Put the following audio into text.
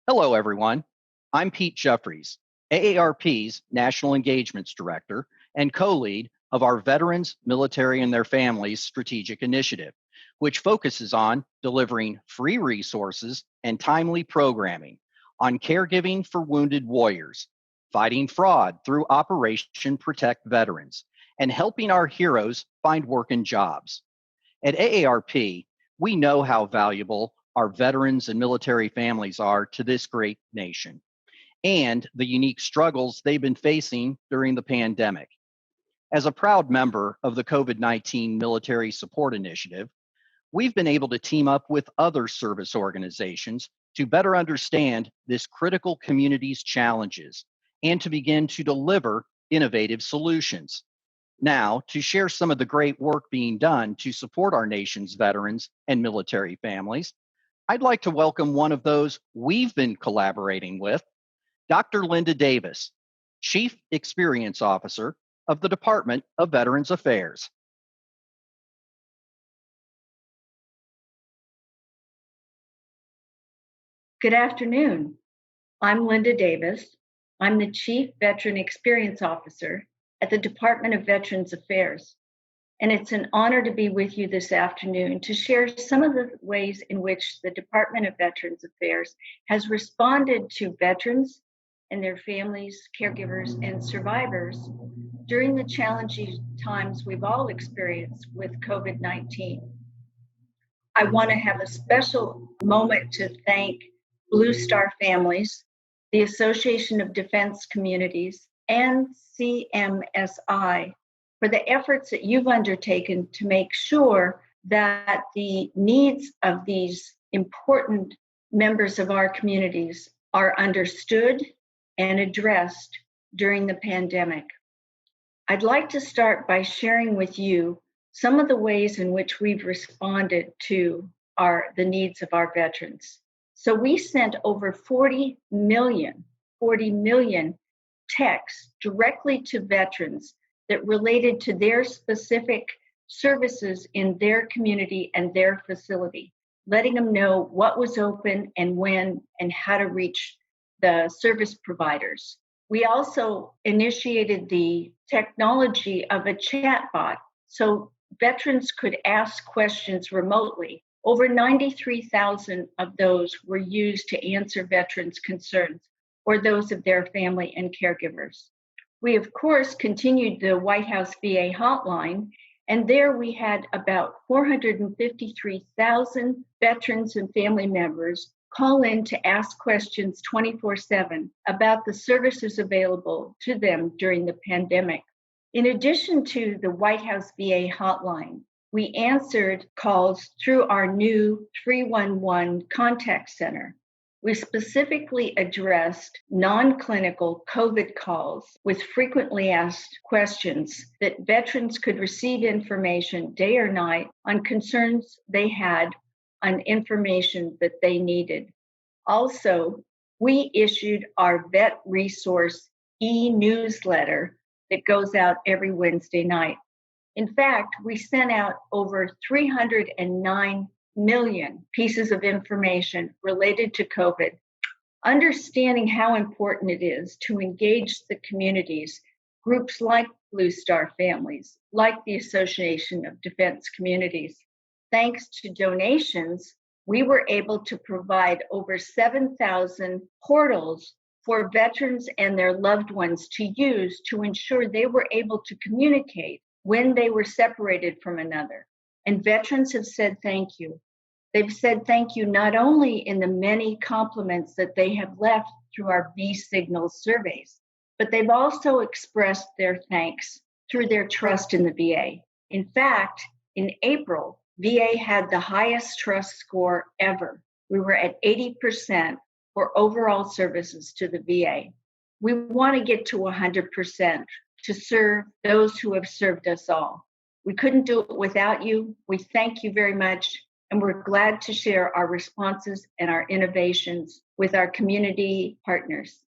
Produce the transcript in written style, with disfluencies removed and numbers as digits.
Hello, everyone. I'm Pete Jeffries, AARP's National Engagements Director and co-lead of our Veterans, Military, and Their Families Strategic Initiative, which focuses on delivering free resources and timely programming on caregiving for wounded warriors, fighting fraud through Operation Protect Veterans, and helping our heroes find work and jobs. At AARP, we know how valuable our veterans and military families are to this great nation and the unique struggles they've been facing during the pandemic. As a proud member of the COVID-19 Military Support Initiative, we've been able to team up with other service organizations to better understand this critical community's challenges and to begin to deliver innovative solutions. Now, to share some of the great work being done to support our nation's veterans and military families, I'd like to welcome one of those we've been collaborating with, Dr. Linda Davis, Chief Experience Officer of the Department of Veterans Affairs. Good afternoon. I'm Linda Davis. I'm the Chief Veteran Experience Officer at the Department of Veterans Affairs. And it's an honor to be with you this afternoon to share some of the ways in which the Department of Veterans Affairs has responded to veterans and their families, caregivers, and survivors during the challenging times we've all experienced with COVID-19. I want to have a special moment to thank Blue Star Families, the Association of Defense Communities, and CMSI for the efforts that you've undertaken to make sure that the needs of these important members of our communities are understood and addressed during the pandemic. I'd like to start by sharing with you some of the ways in which we've responded to the needs of our veterans. So we sent over 40 million texts directly to veterans that related to their specific services in their community and their facility, letting them know what was open and when and how to reach the service providers. We also initiated the technology of a chatbot so veterans could ask questions remotely. Over 93,000 of those were used to answer veterans' concerns or those of their family and caregivers. We, of course, continued the White House VA hotline, and there we had about 453,000 veterans and family members call in to ask questions 24/7 about the services available to them during the pandemic. In addition to the White House VA hotline, we answered calls through our new 311 contact center. We specifically addressed non-clinical COVID calls with frequently asked questions that veterans could receive information day or night on concerns they had on information that they needed. Also, we issued our Vet Resource e-newsletter that goes out every Wednesday night. In fact, we sent out over 309 million pieces of information related to COVID, understanding how important it is to engage the communities, groups like Blue Star Families, like the Association of Defense Communities. Thanks to donations, we were able to provide over 7,000 portals for veterans and their loved ones to use to ensure they were able to communicate when they were separated from another. And veterans have said thank you. They've said thank you not only in the many compliments that they have left through our V-Signals surveys, but they've also expressed their thanks through their trust in the VA. In fact, in April, VA had the highest trust score ever. We were at 80% for overall services to the VA. We want to get to 100% to serve those who have served us all. We couldn't do it without you. We thank you very much, and we're glad to share our responses and our innovations with our community partners.